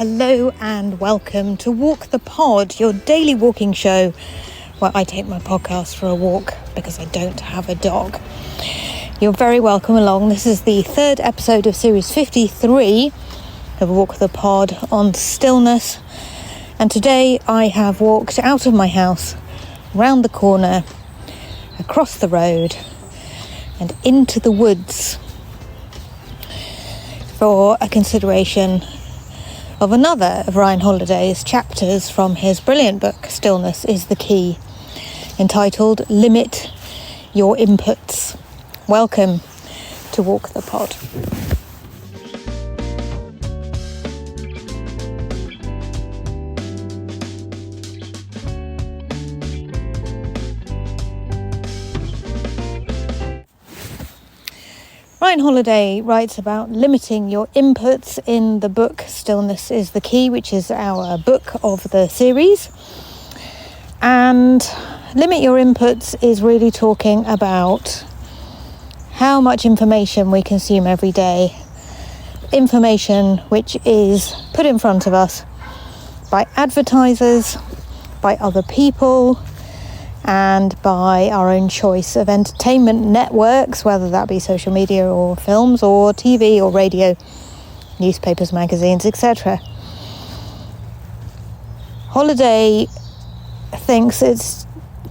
Hello and welcome to Walk the Pod, your daily walking show where I take my podcast for a walk because I don't have a dog. You're very welcome along. This is the third episode of series 53 of Walk the Pod on stillness. And today I have walked out of my house, round the corner, across the road and into the woods for a consideration of another of Ryan Holiday's chapters from his brilliant book, Stillness is the Key, entitled Limit Your Inputs. Welcome to Walk the Pod. Ryan Holiday writes about limiting your inputs in the book Stillness is the Key, which is our book of the series. And limit your inputs is really talking about how much information we consume every day. Information which is put in front of us by advertisers, by other people, and by our own choice of entertainment networks, whether that be social media or films or TV or radio, newspapers, magazines, etc. Holiday thinks it's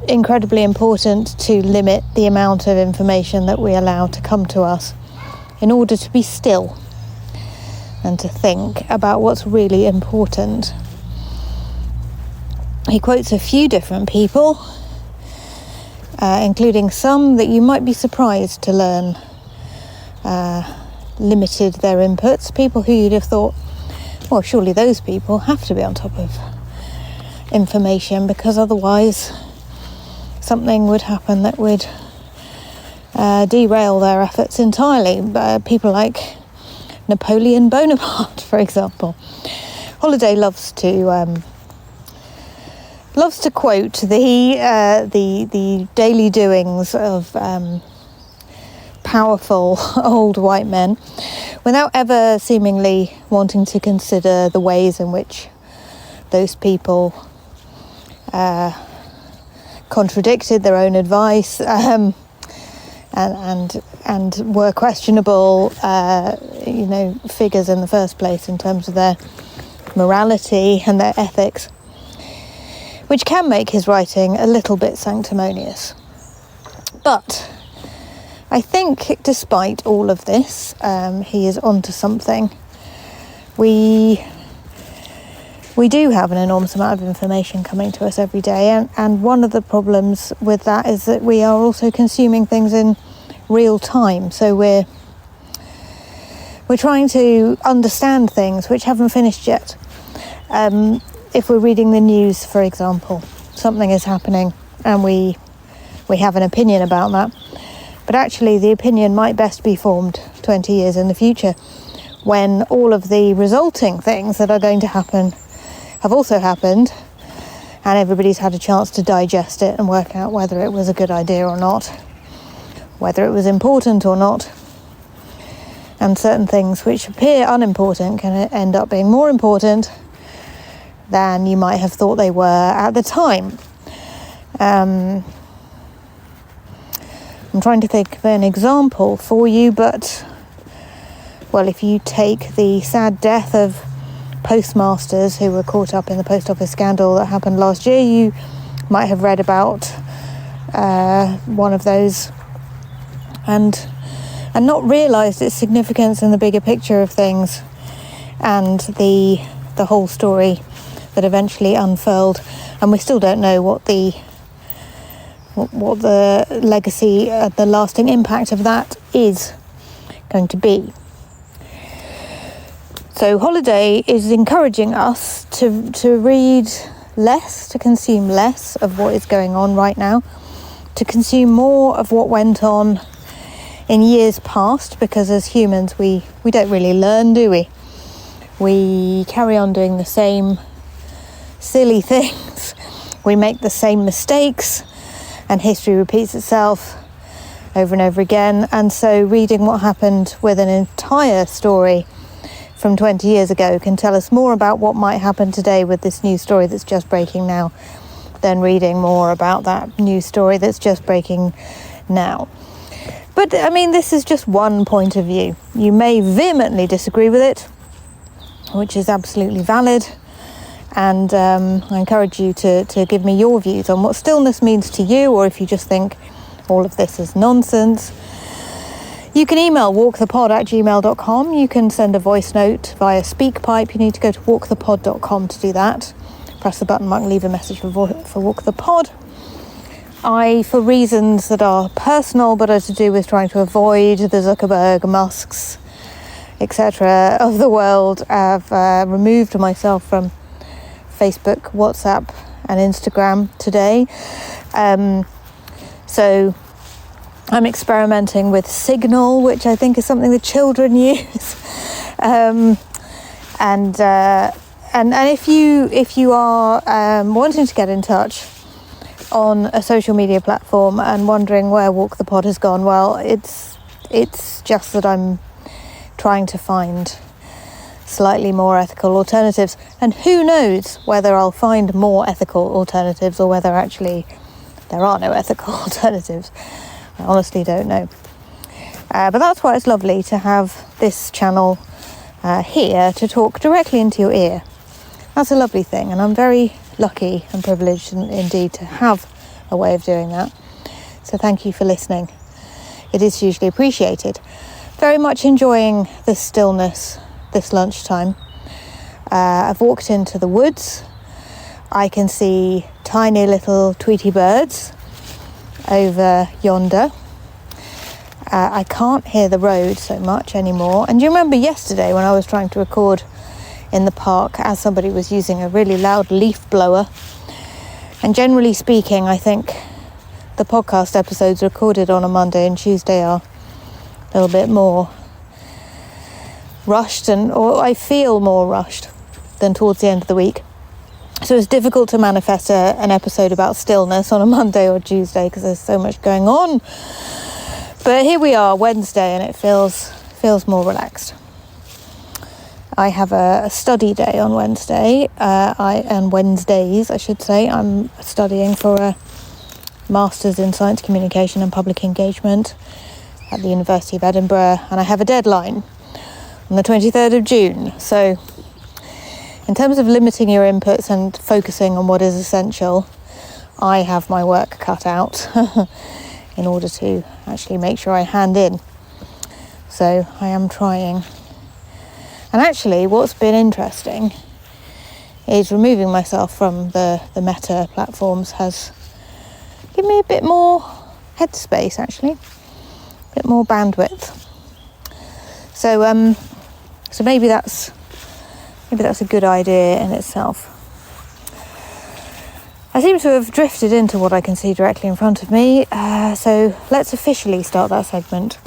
incredibly important to limit the amount of information that we allow to come to us in order to be still and to think about what's really important. He quotes a few different people, including some that you might be surprised to learn limited their inputs, people who you'd have thought, well, surely those people have to be on top of information because otherwise something would happen that would derail their efforts entirely. People like Napoleon Bonaparte, for example. Holiday loves to quote the daily doings of powerful old white men without ever seemingly wanting to consider the ways in which those people contradicted their own advice and were questionable figures in the first place in terms of their morality and their ethics, which can make his writing a little bit sanctimonious. But I think despite all of this, he is onto something. We do have an enormous amount of information coming to us every day, and one of the problems with that is that we are also consuming things in real time. So we're trying to understand things which haven't finished yet. If we're reading the news, for example, something is happening and we have an opinion about that. But actually the opinion might best be formed 20 years in the future when all of the resulting things that are going to happen have also happened and everybody's had a chance to digest it and work out whether it was a good idea or not, whether it was important or not. And certain things which appear unimportant can end up being more important than you might have thought they were at the time. I'm trying to think of an example for you, but, well, if you take the sad death of postmasters who were caught up in the post office scandal that happened last year, you might have read about one of those and not realised its significance in the bigger picture of things and the whole story that eventually unfurled, and we still don't know what the legacy, the lasting impact of that is going to be. So Holiday is encouraging us to read less, to consume less of what is going on right now, to consume more of what went on in years past, because as humans we don't really learn, do we? We carry on doing the same silly things. We make the same mistakes, and history repeats itself over and over again. And so reading what happened with an entire story from 20 years ago can tell us more about what might happen today with this news story that's just breaking now than reading more about that news story that's just breaking now. But I mean, this is just one point of view. You may vehemently disagree with it, which is absolutely valid. And I encourage you to give me your views on what stillness means to you, or if you just think all of this is nonsense. You can email walkthepod@gmail.com. You can send a voice note via SpeakPipe. You need to go to walkthepod.com to do that. Press the button mark and leave a message for Walk the Pod. I, for reasons that are personal but are to do with trying to avoid the Zuckerberg, Musks, etc. of the world, have removed myself from Facebook, WhatsApp and Instagram today. So I'm experimenting with Signal, which I think is something the children use. And if you are wanting to get in touch on a social media platform and wondering where Walk the Pod has gone, well, it's just that I'm trying to find slightly more ethical alternatives, and who knows whether I'll find more ethical alternatives or whether actually there are no ethical alternatives. I honestly don't know. But that's why it's lovely to have this channel here to talk directly into your ear. That's a lovely thing, and I'm very lucky and privileged indeed to have a way of doing that. So thank you for listening. It is hugely appreciated. Very much enjoying this stillness this lunchtime. I've walked into the woods. I can see tiny little Tweety birds over yonder. I can't hear the road so much anymore. And do you remember yesterday when I was trying to record in the park as somebody was using a really loud leaf blower? And generally speaking, I think the podcast episodes recorded on a Monday and Tuesday are a little bit more rushed, or I feel more rushed than towards the end of the week. So it's difficult to manifest an episode about stillness on a Monday or Tuesday because there's so much going on. But here we are, Wednesday, and it feels more relaxed. I have a study day on Wednesday, and Wednesdays, I should say. I'm studying for a Master's in Science Communication and Public Engagement at the University of Edinburgh, and I have a deadline on the 23rd of June. So in terms of limiting your inputs and focusing on what is essential, I have my work cut out in order to actually make sure I hand in. So I am trying. And actually what's been interesting is removing myself from the Meta platforms has given me a bit more headspace, actually, a bit more bandwidth. So maybe that's a good idea in itself. I seem to have drifted into what I can see directly in front of me, so let's officially start that segment.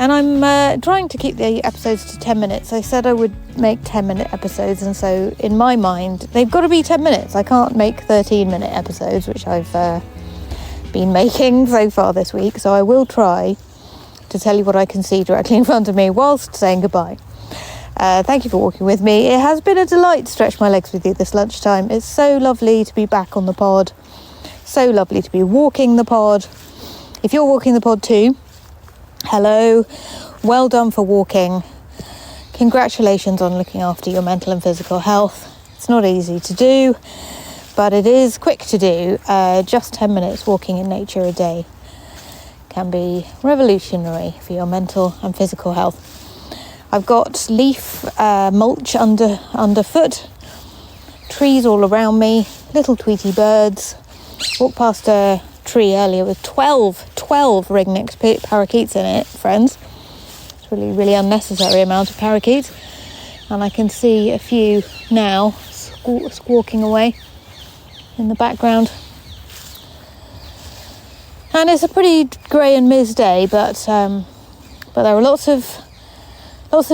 And I'm trying to keep the episodes to 10 minutes. I said I would make 10-minute episodes, and so in my mind, they've got to be 10 minutes. I can't make 13-minute episodes, which I've been making so far this week. So I will try to tell you what I can see directly in front of me whilst saying goodbye. Thank you for walking with me. It has been a delight to stretch my legs with you this lunchtime. It's so lovely to be back on the pod. So lovely to be walking the pod. If you're walking the pod too, hello, well done for walking. Congratulations on looking after your mental and physical health. It's not easy to do, but it is quick to do. Just 10 minutes walking in nature a day can be revolutionary for your mental and physical health. I've got leaf mulch underfoot, trees all around me, little Tweety birds. Walked past a tree earlier with 12 ring-necked parakeets in it, friends. It's really unnecessary amount of parakeets. And I can see a few now squawking away in the background. And it's a pretty grey and miz day, but there are lots of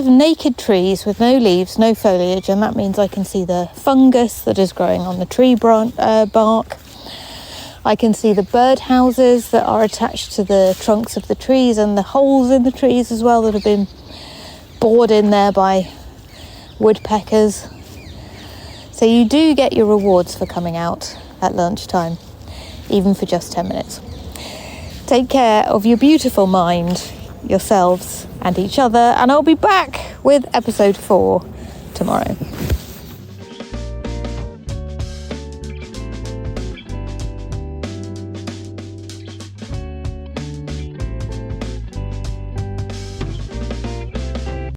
naked trees with no leaves, no foliage, and that means I can see the fungus that is growing on the tree bark. I can see the bird houses that are attached to the trunks of the trees, and the holes in the trees as well that have been bored in there by woodpeckers. So you do get your rewards for coming out at lunchtime, even for just 10 minutes. Take care of your beautiful mind, yourselves and each other, and I'll be back with episode 4 tomorrow.